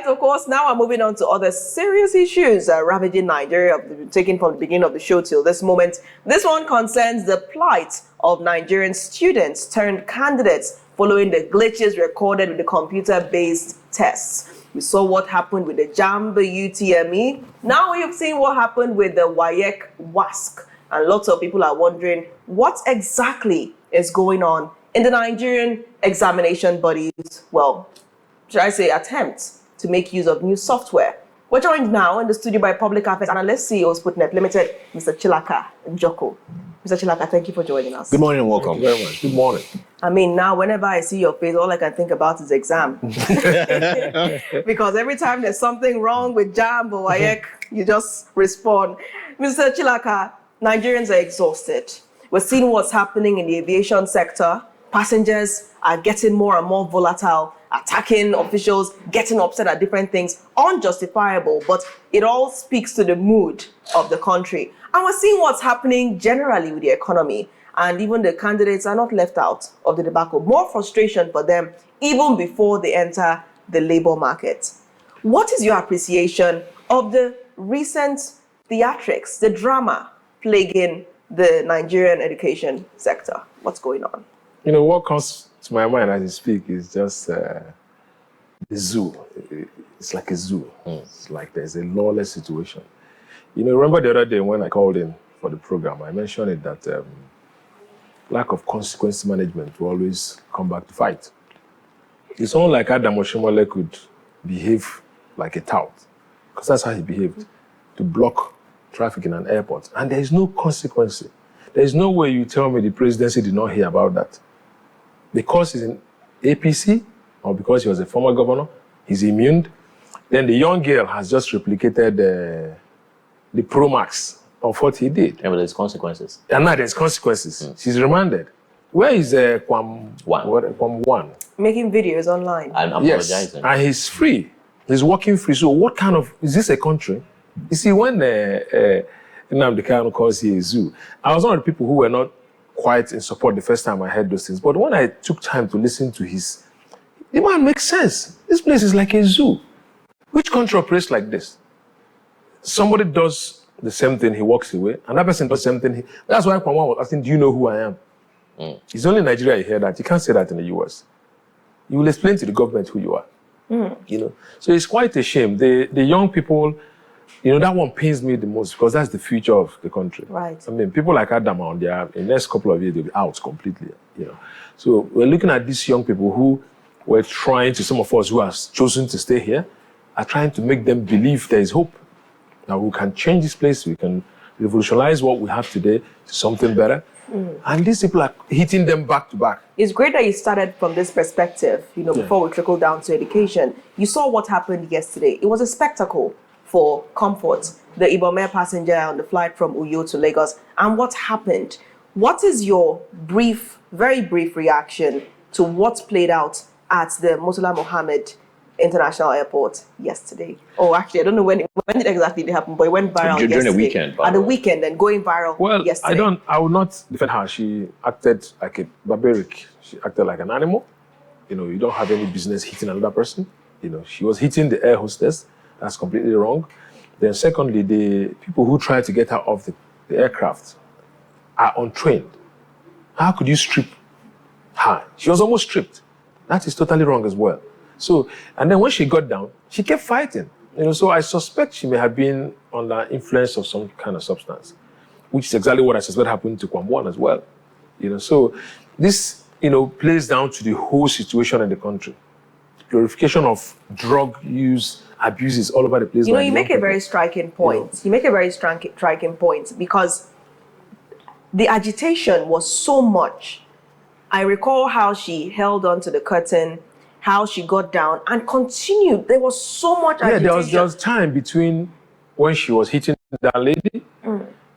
right, of course, now I'm moving on to other serious issues ravaging Nigeria, taken from the beginning of the show till this moment. This one concerns the plight of Nigerian students turned candidates following the glitches recorded with the computer-based tests. We saw what happened with the JAMB UTME. Now we've seen what happened with the Waec WASSCE. And lots of people are wondering what exactly is going on in the Nigerian examination bodies, well, should I say, attempts to make use of new software. We're joined now in the studio by Public Affairs Analyst, CEO Sputnet Limited, Mr. Chilaka Njoku. Mr. Chilaka, thank you for joining us. Good morning and welcome. Thank you very much. Good morning. I mean, now whenever I see your face, all I can think about is exam. Because every time there's something wrong with JAMB or Waec, you just respond. Mr. Chilaka, Nigerians are exhausted. We're seeing what's happening in the aviation sector. Passengers are getting more and more volatile, attacking officials, getting upset at different things, unjustifiable, but it all speaks to the mood of the country. And we're seeing what's happening generally with the economy, and even the candidates are not left out of the debacle. More frustration for them even before they enter the labor market. What is your appreciation of the recent theatrics, the drama plaguing the Nigerian education sector? What's going on? You know, what comes to my mind as you speak is just the zoo. It's like a zoo. It's like there's a lawless situation. You know, remember the other day when I called in for the program, I mentioned it that lack of consequence management will always come back to fight. It's someone like Adam Oshimole could behave like a tout, because that's how he behaved, to block traffic in an airport. And there is no consequence. There is no way you tell me the presidency did not hear about that. Because he's in APC, or because he was a former governor, he's immune. Then the young girl has just replicated the Pro Max of what he did. Yeah, but there's consequences. And now there's consequences. She's remanded. Where is Kwam One? Making videos online. And apologizing. Yes, and he's free. He's working free. So what kind of, is this a country? You see, when Nnamdi Kanu calls here a zoo, I was one of the people who were not quite in support the first time I heard those things. But when I took time to listen to the man makes sense. This place is like a zoo. Which country operates like this? Somebody does the same thing, he walks away. Another person does the same thing. That's why Kwamwa was asking, do you know who I am? It's only in Nigeria you hear that. You can't say that in the US. You will explain to the government who you are. You know, so it's quite a shame. The young people, you know, that one pains me the most because that's the future of the country. Right. I mean, people like Adam on there, in the next couple of years, they'll be out completely, you know. So we're looking at these young people who we're trying to, some of us who have chosen to stay here, are trying to make them believe there is hope. That we can change this place, we can revolutionize what we have today to something better. And these people are hitting them back to back. It's great that you started from this perspective, you know, before we trickle down to education. You saw what happened yesterday. It was a spectacle for Comfort, the Ibome passenger on the flight from Uyo to Lagos. And what happened? What is your brief, very brief reaction to what played out at the Murtala Mohammed International Airport yesterday? Oh, actually, I don't know when did exactly it happen, but it went viral during yesterday. the weekend. At the weekend and going viral yesterday. I would not defend her. She acted like a barbaric. She acted like an animal. You know, you don't have any business hitting another person. You know, she was hitting the air hostess. That's completely wrong. Then secondly, the people who tried to get her off the aircraft are untrained. How could you strip her? She was almost stripped. That is totally wrong as well. So, and then when she got down, she kept fighting. You know, so I suspect she may have been under influence of some kind of substance, which is exactly what I suspect happened to Kwamwan as well. You know, so this, you know, plays down to the whole situation in the country. Glorification of drug use, abuses all over the place. You know, you make a very striking point. You make a very striking point because the agitation was so much. I recall how she held onto the curtain, how she got down and continued. There was so much agitation. Yeah, there was time between when she was hitting that lady,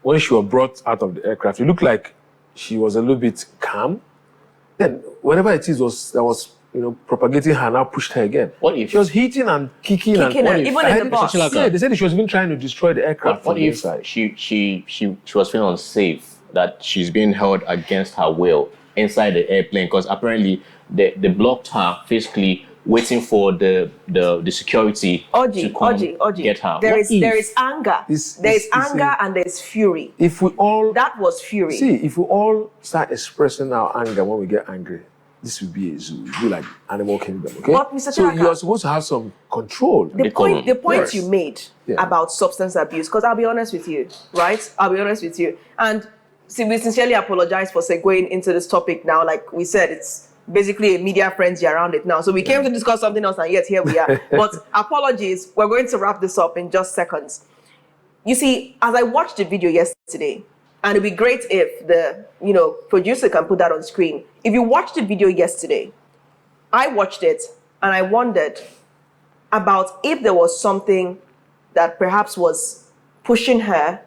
when she was brought out of the aircraft. It looked like she was a little bit calm. Then whatever it is that was, you know, propagating her now pushed her again. What if she was hitting and kicking and even in the bus? Yeah, they said she was even trying to destroy the aircraft. What if she was feeling unsafe, that she's being held against her will inside the airplane, because apparently they blocked her physically waiting for the security to come get her. There is anger. There is anger and there is fury. If we all that was fury. See, if we all start expressing our anger when we get angry, this will be a zoo. It will be like animal kingdom. Okay. But Mr. So Chilaka, you are supposed to have some control. The point you made about substance abuse, because I'll be honest with you, right? I'll be honest with you. And see, we sincerely apologize for segueing into this topic now. Like we said, it's basically a media frenzy around it now. So we came to discuss something else, and yet here we are. But apologies, we're going to wrap this up in just seconds. You see, as I watched the video yesterday, and it'd be great if the producer can put that on screen. If you watched the video yesterday, I watched it and I wondered about if there was something that perhaps was pushing her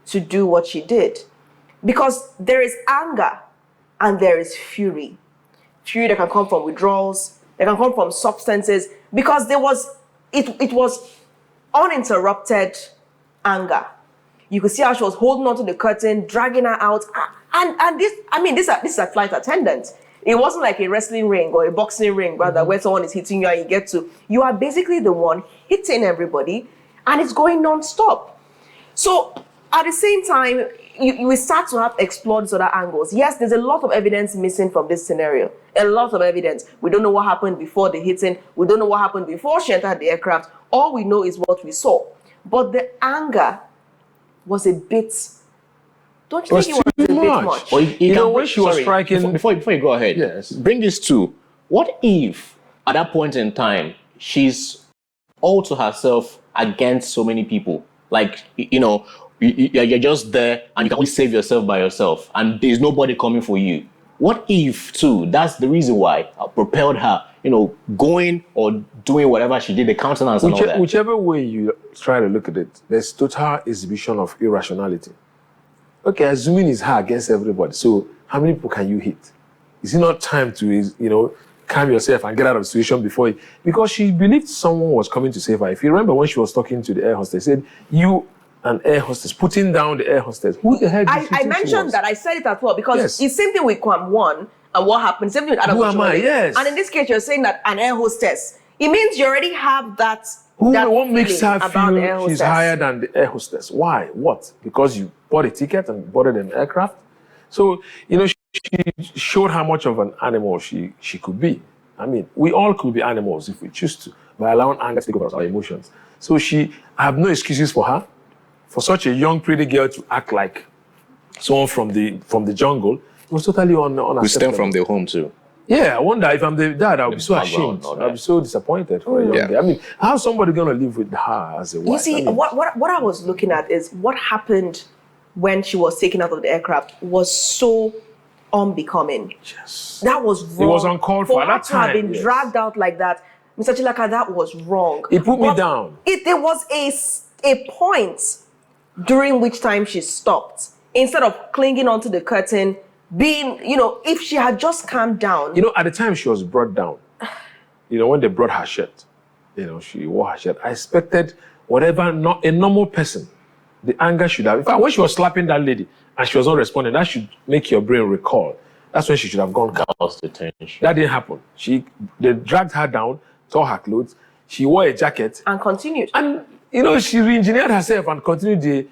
to do what she did. Because there is anger and there is fury. Fury that can come from withdrawals, that can come from substances, because it was uninterrupted anger. You could see how she was holding onto the curtain, dragging her out. And this is a flight attendant. It wasn't like a wrestling ring or a boxing ring, rather, where someone is hitting you and you are basically the one hitting everybody, and it's going non-stop. So at the same time, you start to have explored these other angles. Yes, there's a lot of evidence missing from this scenario. A lot of evidence. We don't know what happened before the hitting. We don't know what happened before she entered the aircraft. All we know is what we saw. But the anger was a bit... Don't you think it was a bit much? Well, when she was striking... Before you go ahead, yes. Bring this to, what if, at that point in time, she's all to herself against so many people? Like, you're just there and you can only save yourself by yourself and there's nobody coming for you. What if, too, that's the reason why I propelled her, going or doing whatever she did, the countenance and all that. Whichever way you try to look at it, there's total exhibition of irrationality. Okay, assuming it's her against everybody, so how many people can you hit? Is it not time to, calm yourself and get out of the situation before you... Because she believed someone was coming to save her. If you remember when she was talking to the air hostess, said, you... an air hostess, putting down the air hostess. Who the hell did I mentioned that. I said it as well, because it's the same thing with Kwam 1 and what happened. Same thing with Adam. Who am I? Yes. And in this case, you're saying that an air hostess. It means you already have that. What makes her feel she's higher than the air hostess? Why? What? Because you bought a ticket and boarded an aircraft? So, she showed how much of an animal she could be. I mean, we all could be animals if we choose to, by allowing anger to take over our emotions. So I have no excuses for her. For such a young, pretty girl to act like someone from the jungle, it was totally unacceptable. We stem from their home too. Yeah, I wonder if I'm the dad, I'll be so ashamed. I'll be so disappointed for a young girl. I mean, how's somebody going to live with her as a wife? You see, what I was looking at is what happened when she was taken out of the aircraft was so unbecoming. Yes. That was wrong. It was uncalled for at that time. To have been dragged out like that, Mr. Chilaka, that was wrong. It put me down. There was a point during which time she stopped. Instead of clinging onto the curtain, being, if she had just calmed down. At the time she was brought down, when they brought her shirt, she wore her shirt, I expected whatever, not a normal person, the anger should have, in fact, when she was slapping that lady and she was not responding, that should make your brain recall. That's when she should have gone. That didn't happen. They dragged her down, tore her clothes, she wore a jacket. And continued. And she re-engineered herself and continued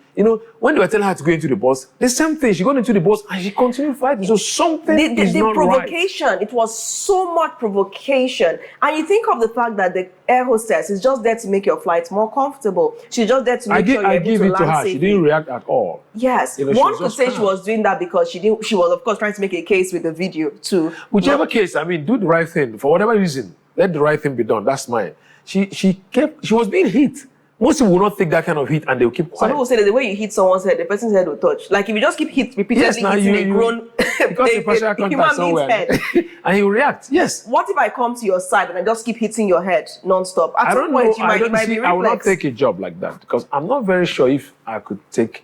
when they were telling her to go into the bus, the same thing, she got into the bus and she continued fighting. So something is not provocation, right. It was so much provocation. And you think of the fact that the air hostess is just there to make your flight more comfortable. She's just there to make sure you're able to land safely. Her. She didn't react at all. Yes. One could say she was doing that because she was, of course, trying to make a case with the video too. Whichever case, do the right thing. For whatever reason, let the right thing be done. That's mine. She was being hit. Most people will not take that kind of hit and they'll keep quiet. Some people say that the way you hit someone's head, the person's head will touch. Like if you just keep repeatedly hitting a grown because the pressure contact somewhere head. And he will react. Yes. What if I come to your side and I just keep hitting your head non-stop? At some point, you might be reflex. I will not take a job like that because I'm not very sure if I could take,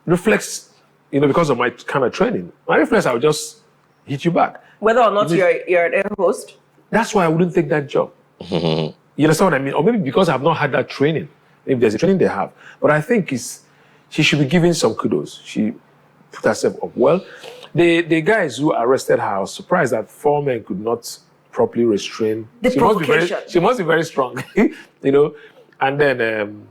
reflex, because of my kind of training. My reflex, I will just hit you back. Whether or not you're an air host? That's why I wouldn't take that job. You understand what I mean? Or maybe because I've not had that training. Maybe there's a training they have. But I think she should be given some kudos. She put herself up well. The guys who arrested her, I was surprised that 4 men could not properly restrain. The provocation. She must be very strong, And then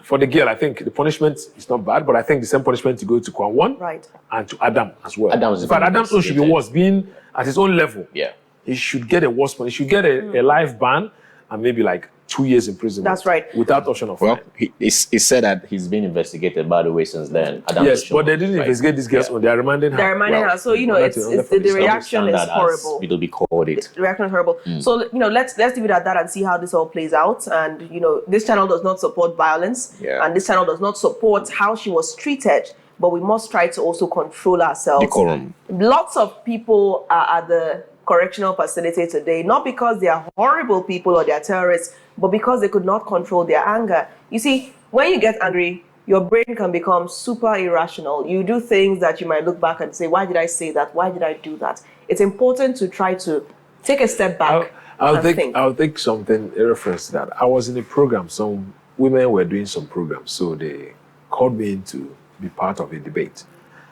for the girl, I think the punishment is not bad, but I think the same punishment to go to Kwan Right. and to Adam as well. Adam's In fact, Adam's own should be worse, being at his own level. Yeah. He should get a worse punishment. He should get a life ban and maybe like 2 years in prison. That's right. Without option of fine. He said that he's been investigated, by the way, since then. Yes, but they didn't investigate these girls. They are reminding her. They're reminding her. So, it's the reaction is horrible. It'll be called it. The reaction is horrible. So, let's leave it at that and see how this all plays out. And, this channel does not support violence. Yeah. And this channel does not support how she was treated. But we must try to also control ourselves. Decorum. Lots of people are at the correctional facility today, not because they are horrible people or they are terrorists, but because they could not control their anger. You see, when you get angry, your brain can become super irrational. You do things that you might look back and say, why did I say that? Why did I do that? It's important to try to take a step back. I'll think something in reference to that. I was in a program, some women were doing some programs, so they called me in to be part of a debate.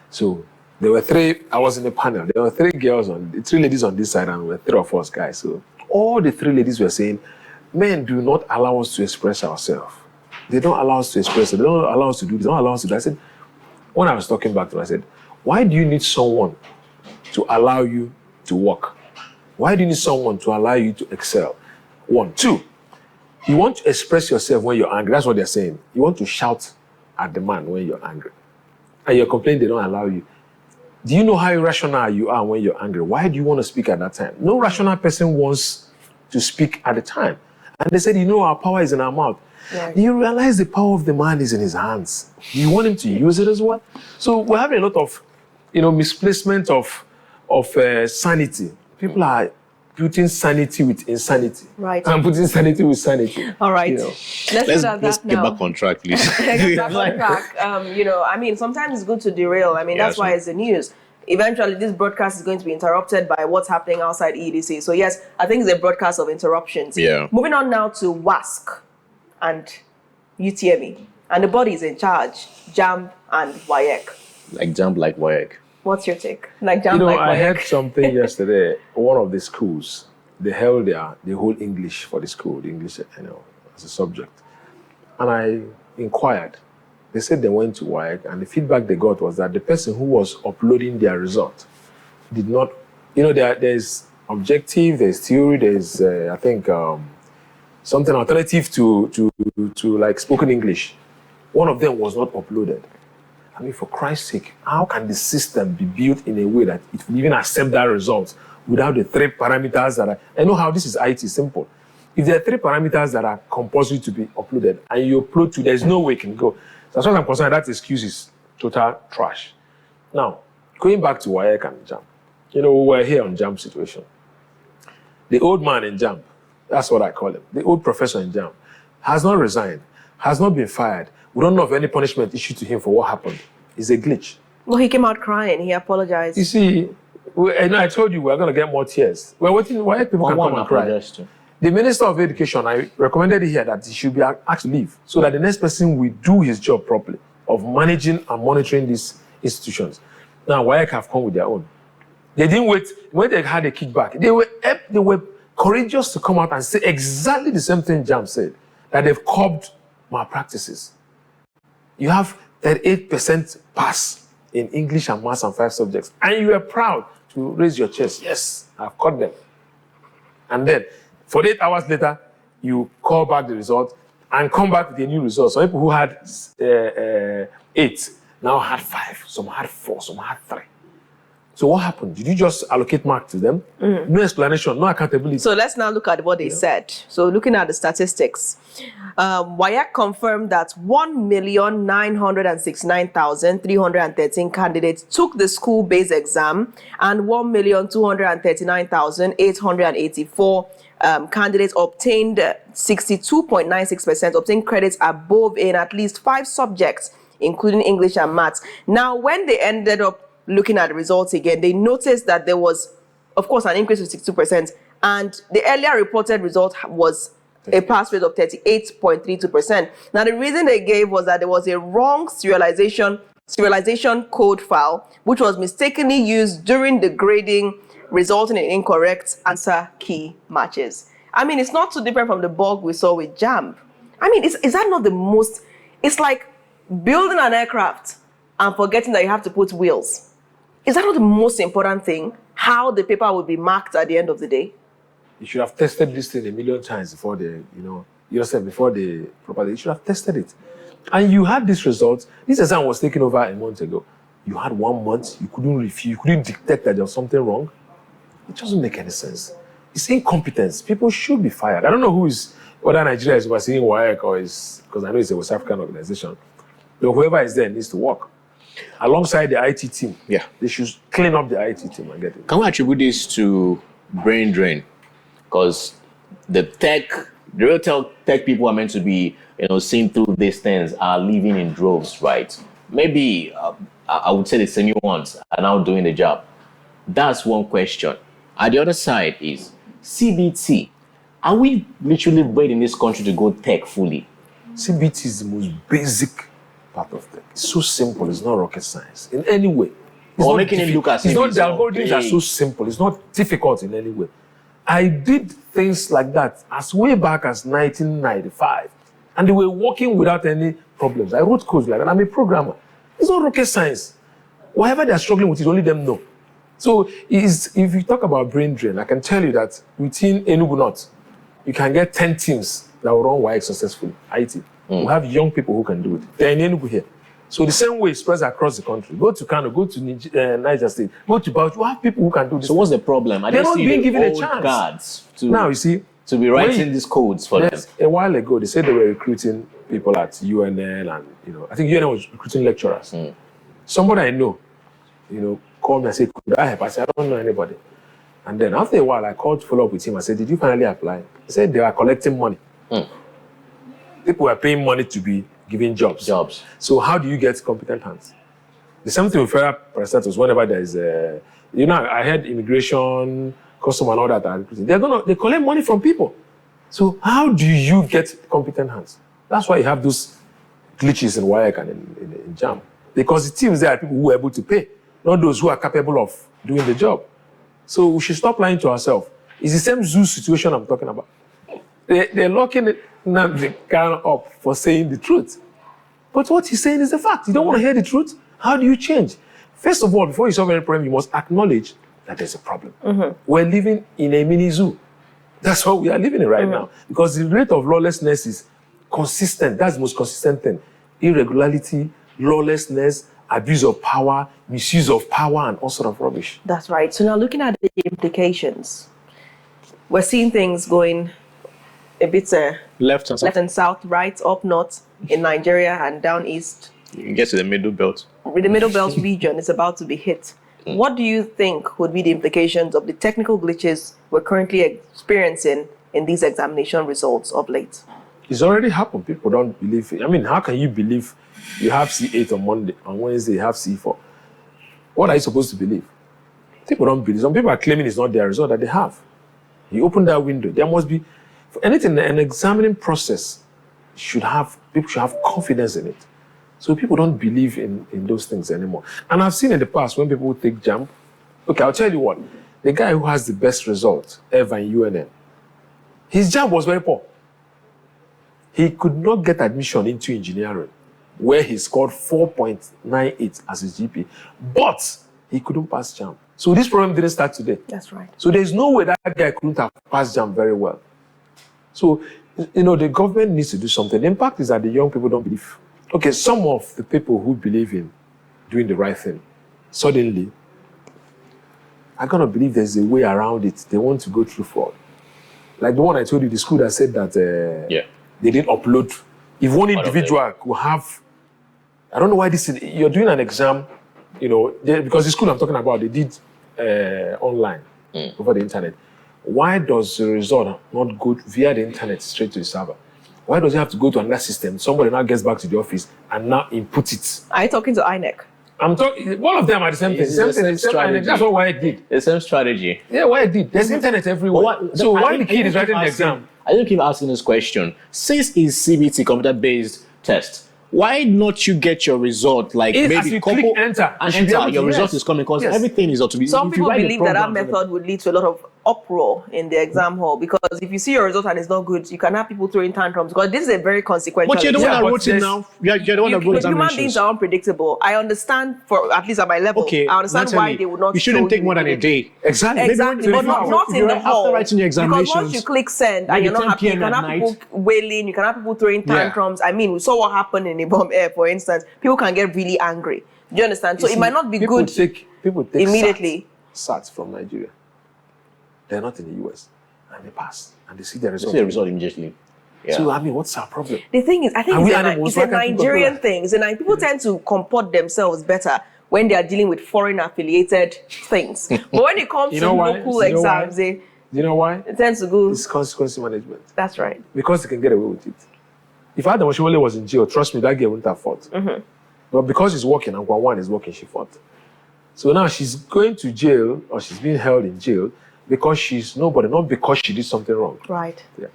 So there were I was in a panel, there were 3 ladies on this side and there were 3 of us guys. So all the 3 ladies were saying, men do not allow us to express ourselves. They don't allow us to express it. They don't allow us to do this. They don't allow us to do that. I said, when I was talking back to them, I said, why do you need someone to allow you to work? Why do you need someone to allow you to excel? 1. 2, you want to express yourself when you're angry. That's what they're saying. You want to shout at the man when you're angry. And you're complaining they don't allow you. Do you know how irrational you are when you're angry? Why do you want to speak at that time? No rational person wants to speak at the time. And they said, our power is in our mouth. Right. Do you realize the power of the man is in his hands? Do you want him to use it as well? So we're having a lot of, misplacement of sanity. People are putting sanity with insanity. Right. I'm putting sanity with sanity. All right. Let's get back on track, please. Get back on track. Sometimes it's good to derail. That's why it's the news. Eventually, this broadcast is going to be interrupted by what's happening outside EDC. So yes, I think it's a broadcast of interruptions. Yeah. Moving on now to WASSCE and UTME. And the bodies in charge, JAMB and Waec. Like JAMB, like Waec. What's your take? Like JAMB, like Waec. I heard something yesterday. One of the schools, they held the whole English for the school, the English, as a subject. And I inquired. They said they went to Waec, and the feedback they got was that the person who was uploading their result did not, there's objective, there's theory, there's, I think, something alternative to like spoken English. One of them was not uploaded. For Christ's sake, how can the system be built in a way that it will even accept that result without the 3 parameters that are... I know how this is IT, simple. If there are 3 parameters that are compulsory to be uploaded and you upload 2, there's no way it can go. So as far as I'm concerned, that excuse is total trash. Now, going back to Waec and JAMB, we were here on JAMB situation. The old man in JAMB, that's what I call him, the old professor in JAMB, has not resigned, has not been fired. We don't know of any punishment issued to him for what happened. It's a glitch. Well, he came out crying. He apologized. You see, I told you we're going to get more tears. We're waiting. Why people can come and cry? The Minister of Education, I recommended here that he should be asked to leave so that the next person will do his job properly of managing and monitoring these institutions. Now, Waec have come with their own. They didn't wait. When they had a kickback, they were courageous to come out and say exactly the same thing JAMB said, that they've curbed malpractices. You have 38% pass in English and Maths and 5 subjects, and you are proud to raise your chest. Yes, I've caught them. And then, 48 hours later, you call back the result and come back with a new result. Some people who had 8 now had 5, some had 4, some had 3. So what happened? Did you just allocate mark to them? No explanation, no accountability. So let's now look at what they said. So looking at the statistics, Waec confirmed that 1,969,313 candidates took the school-based exam, and 1,239,884 candidates obtained 62.96% obtained credits above in at least 5 subjects, including English and Maths. Now, when they ended up looking at the results again, they noticed that there was, of course, an increase of 62%, and the earlier reported result was a pass rate of 38.32%. Now, the reason they gave was that there was a wrong serialization code file, which was mistakenly used during the grading resulting in incorrect answer key matches. I mean, it's not too different from the bug we saw with JAMB. I mean, is that not the most, it's like building an aircraft and forgetting that you have to put wheels. Is that not the most important thing? How the paper will be marked at the end of the day? You should have tested this thing a million times before before they properly, you should have tested it. And you had this result. This exam was taken over a month ago. You had 1 month, you couldn't review, you couldn't detect that there was something wrong. It doesn't make any sense. It's incompetence. People should be fired. I don't know whether Nigeria is overseeing Waec or is, because I know it's a West African organization. But whoever is there needs to work. Alongside the IT team. Yeah. They should clean up the IT team and get it. Can we attribute this to brain drain? Because the real tech people are meant to be, seeing through these things, are leaving in droves, right? Maybe I would say the senior ones are now doing the job. That's one question. At the other side is CBT. Are we literally ready in this country to go tech fully? CBT is the most basic part of tech. It's so simple. It's not rocket science in any way. Or making it look as if it's not. The algorithms are so simple. It's not difficult in any way. I did things like that as way back as 1995, and they were working without any problems. I wrote codes like that. I'm a programmer. It's not rocket science. Whatever they're struggling with, only them know. So if you talk about brain drain, I can tell you that within Enugu North, you can get 10 teams that will run Waec successfully, IT. We have young people who can do it. They're in Enugu here. So the same way it spreads across the country. Go to Kano, go to Niger State, go to Bauchi. You have people who can do this. So what's the problem? They're not being given a chance. Guards Now, you see, to be writing these codes for them. A while ago, they said they were recruiting people at UNN and, I think UNN was recruiting lecturers. Somebody I know, called me and said, could I help? I said, I don't know anybody. And then after a while, I called to follow up with him. I said, did you finally apply? He said they were collecting money. People were paying money to be given jobs. So how do you get competent hands? The same thing with federal parastatals. Whenever there is I heard immigration, custom and all that are recruiting. They collect money from people. So how do you get competent hands? That's why you have those glitches in Waec and in JAMB. Because the teams there are people who are able to pay, not those who are capable of doing the job. So we should stop lying to ourselves. It's the same zoo situation I'm talking about. They're locking the guy up for saying the truth. But what he's saying is the fact. You don't want to hear the truth? How do you change? First of all, before you solve any problem, you must acknowledge that there's a problem. We're living in a mini zoo. That's what we are living in right now. Because the rate of lawlessness is consistent. That's the most consistent thing. Irregularity, lawlessness, abuse of power, misuse of power, and all sort of rubbish. That's right. So now looking at the implications, we're seeing things going a bit left and south, right, up north in Nigeria and down east. You get to the middle belt. The middle belt region is about to be hit. What do you think would be the implications of the technical glitches we're currently experiencing in these examination results of late? It's already happened. People don't believe it. I mean, how can you believe you have C8 on Monday, on Wednesday you have C4? What are you supposed to believe? People don't believe. Some people are claiming it's not their result that they have. You open that window. There must be, for anything, an examining process people should have confidence in it. So people don't believe in those things anymore. And I've seen in the past when people take JAMB, okay, I'll tell you what, the guy who has the best result ever in UNN, his JAMB was very poor. He could not get admission into engineering, where he scored 4.98 as his GPA, but he couldn't pass JAMB. So this problem didn't start today. That's right. So there's no way that guy couldn't have passed JAMB very well. So, the government needs to do something. The impact is that the young people don't believe. Okay, some of the people who believe in doing the right thing, suddenly, are going to believe there's a way around it. They want to go through fraud. Like the one I told you, the school that said that they didn't upload. If one individual could have, I don't know why this is, you're doing an exam, because the school I'm talking about, they did online over the internet. Why does the result not go via the internet straight to the server? Why does it have to go to another system? Somebody now gets back to the office and now input it. Are you talking to INEC? I'm talking. All of them are the same thing. Same strategy. That's what Waec did. The same strategy. Yeah, Waec did. There's internet everywhere. So why the kid is writing the exam? I don't keep asking this question. Since it's CBT, computer-based test, why not you get your result like As maybe you couple click enter, and you should be enter, able your to- result yes. is coming because Yes. everything is up to be. Some if you people write the believe that program, method would lead to a lot of uproar in the exam hall, because if you see your result and it's not good, you can have people throwing tantrums, because this is a very consequential but you're the one exam. that but wrote it there's- now. You're the one that wrote Human examinations. beings are unpredictable. I understand, for at least at my level, Okay, I understand Natalie, why they would not you shouldn't show take you more than a immediately. day. Exactly. Exactly, but not in the after hall. writing your Because once you examinations, click send and maybe you're not 10 happy, you PM can at have people night. wailing, you can have people throwing tantrums. I mean, we saw what happened in Ibom Air, for instance. People can get really angry. Do you understand? So You it see, might not be people good People take immediately. SATs from Nigeria. They're not in the US, and they pass, and they see the See result. the result immediately. Yeah. So I mean, what's our problem? The thing is, I think Are we it's animals? a Why can't people do Nigerian that? thing. People tend to comport themselves better when they are dealing with foreign affiliated things. But when it comes You to know why? local You know why? exams, they You know why? tend to go. It's consequence management. That's right. Because they can get away with it. If Adam Oshimole was in jail, trust me, that girl wouldn't have fought. Mm-hmm. But because she's working and Gwanwan is working, she fought. So now she's going to jail, or she's being held in jail because she's nobody, not because she did something wrong. Right. Yeah.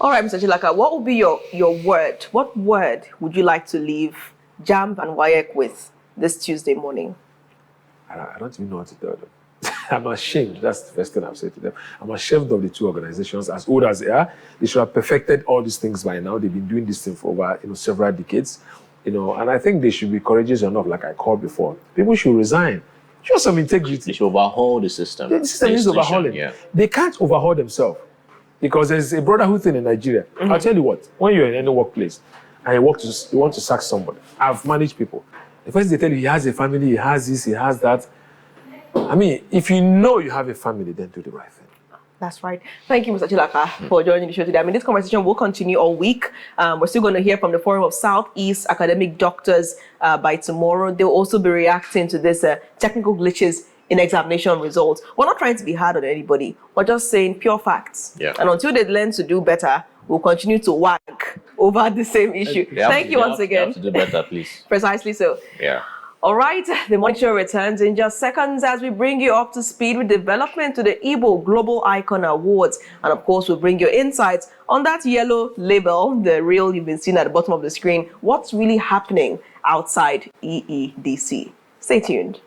All right, Mr. Chilaka, what would be your word? What word would you like to leave JAMB and Waec with this Tuesday morning? I don't even know what to tell them. I'm ashamed. That's the first thing I've said to them. I'm ashamed of the two organizations, as old as they are. They should have perfected all these things by now. They've been doing this thing for over several decades. And I think they should be courageous enough, like I called before. People should resign. Show some They integrity. should overhaul the system. The system is institution, overhauling. Yeah. They can't overhaul themselves because there's a brotherhood thing in Nigeria. Mm-hmm. I'll tell you what, when you're in any workplace and you want to sack somebody, I've managed people. The first they tell you he has a family, he has this, he has that. I mean, if you know you have a family, then do the right thing. That's right. Thank you, Mr. Chilaka, for joining the show today. I mean, this conversation will continue all week. We're still going to hear from the Forum of Southeast Academic Doctors by tomorrow. They'll also be reacting to this technical glitches in examination results. We're not trying to be hard on anybody. We're just saying pure facts. Yeah. And until they learn to do better, we'll continue to whack over the same issue. Thank you once They again. have to do better, please. Precisely so. Yeah. All right, the morning show returns in just seconds as we bring you up to speed with development to the Igbo Global Icon Awards. And of course, we'll bring you insights on that yellow label, the reel you've been seeing at the bottom of the screen. What's really happening outside EEDC? Stay tuned.